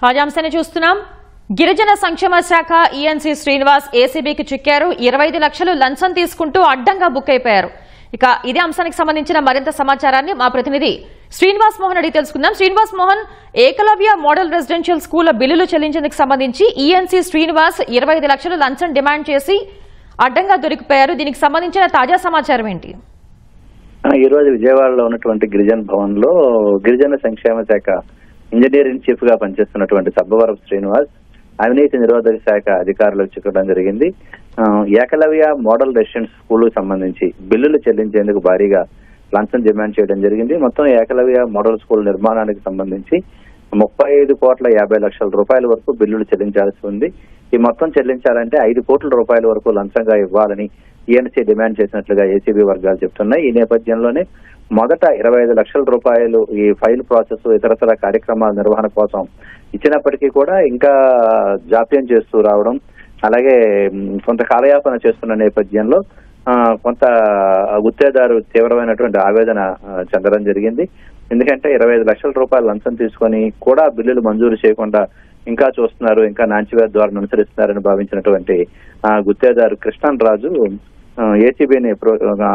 తాజాంశాన్ని చూస్తున్నాం. గిరిజన సంక్షేమ శాఖ ఈఎన్సీ శ్రీనివాస్ ఏసీబీకి చిక్కారు. 25 లక్షలు లంచం తీసుకుంటూ అడ్డంగా బుక్ అయిపోయారు. ఇక ఇదే అంశానికి సంబంధించిన మరింత సమాచారాన్ని మా ప్రతినిధి శ్రీనివాస్ మోహన్ అడిగి తెలుసుకుందాం. Srinivas Mohan, Ekalavya model residential school బిల్లులు చెల్లించేందుకు సంబంధించి ఈఎన్సీ శ్రీనివాస్ 25 లక్షలు లంచం డిమాండ్ చేసి అడ్డంగా దొరికిపోయారు. దీనికి సంబంధించిన తాజా సమాచారం ఏంటి? ఈ రోజు విజయవాడలో ఉన్నటువంటి గిరిజన భవన్ లో గిరిజన సంక్షేమ శాఖ ఇంజనీరింగ్ చీఫ్ గా పనిచేస్తున్నటువంటి సబ్బవరపు శ్రీనివాస్ అవినీతి నిరోధక శాఖ అధికారులకు చిక్కడం జరిగింది. ఏకలవ్య మోడల్ రెసిడెన్షియల్ స్కూల్ సంబంధించి బిల్లులు చెల్లించేందుకు భారీగా లంచం డిమాండ్ చేయడం జరిగింది. మొత్తం ఏకలవ్య మోడల్ స్కూల్ నిర్మాణానికి సంబంధించి 35,50,00,000 రూపాయల వరకు బిల్లులు చెల్లించాల్సి ఉంది. ఈ మొత్తం చెల్లించాలంటే 5 కోట్ల రూపాయల వరకు లంచంగా ఇవ్వాలని ఈఎన్సీ డిమాండ్ చేసినట్లుగా ఏసీబీ వర్గాలు చెప్తున్నాయి. ఈ నేపథ్యంలోనే మొదట 25 లక్షల రూపాయలు ఈ ఫైల్ ప్రాసెస్ ఇతరతర కార్యక్రమాల నిర్వహణ కోసం ఇచ్చినప్పటికీ కూడా ఇంకా జాప్యం చేస్తూ రావడం, అలాగే కొంత కాలయాపన చేస్తున్న నేపథ్యంలో కొంత గుత్తేదారు తీవ్రమైనటువంటి ఆవేదన చెందడం జరిగింది. ఎందుకంటే 25 లక్షల రూపాయలు లంచం తీసుకొని కూడా బిల్లులు మంజూరు చేయకుండా ఇంకా చూస్తున్నారు, ఇంకా నాంచివేత ద్వారా అనుసరిస్తున్నారని భావించినటువంటి గుత్తేదారు కృష్ణన్ రాజు ఏసీబీని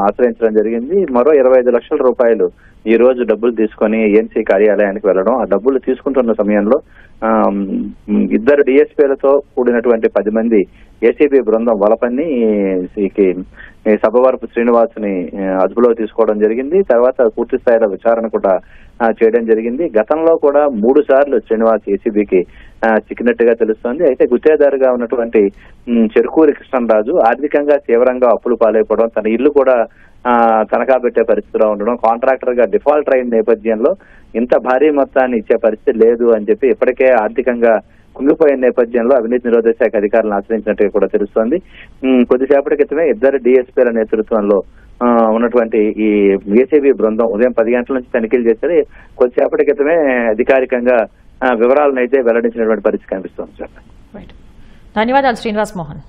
ఆశ్రయించడం జరిగింది. మరో 25 లక్షల రూపాయలు ఈ రోజు డబ్బులు తీసుకొని ఏఎన్సీ కార్యాలయానికి వెళ్లడం, ఆ డబ్బులు తీసుకుంటున్న సమయంలో 2 డిఎస్పీలతో కూడినటువంటి 10 మంది ఏసీబీ బృందం వలపన్ని సబ్బవరపు శ్రీనివాస్ ని అదుపులో తీసుకోవడం జరిగింది. తర్వాత పూర్తి స్థాయిలో విచారణ కూడా చేయడం జరిగింది. గతంలో కూడా 3 సార్లు శ్రీనివాస్ ఏసీబీకి చిక్కినట్టుగా తెలుస్తోంది. అయితే గుత్తేదారుగా ఉన్నటువంటి చెరుకూరి కృష్ణరాజు ఆర్థికంగా తీవ్రంగా అప్పులు పాలైపోవడం, తన ఇల్లు కూడా తనఖా పెట్టే పరిస్థితిలో ఉండడం, కాంట్రాక్టర్ గా డిఫాల్ట్ అయిన నేపథ్యంలో ఇంత భారీ మొత్తాన్ని ఇచ్చే పరిస్థితి లేదు అని చెప్పి ఇప్పటికే ఆర్థికంగా కుంగిపోయిన నేపథ్యంలో అవినీతి నిరోధక శాఖ అధికారులను ఆశ్రయించినట్టుగా కూడా తెలుస్తోంది. కొద్దిసేపటి క్రితమే 2 డిఎస్పీల నేతృత్వంలో ఉన్నటువంటి ఈ ఏసీబీ బృందం ఉదయం 10 గంటల నుంచి తనిఖీలు చేశారు. కొద్దిసేపటి క్రితమే అధికారికంగా వివరాలను అయితే వెల్లడించినటువంటి పరిస్థితి కనిపిస్తోంది. ధన్యవాదాలు శ్రీనివాస్ మోహన్.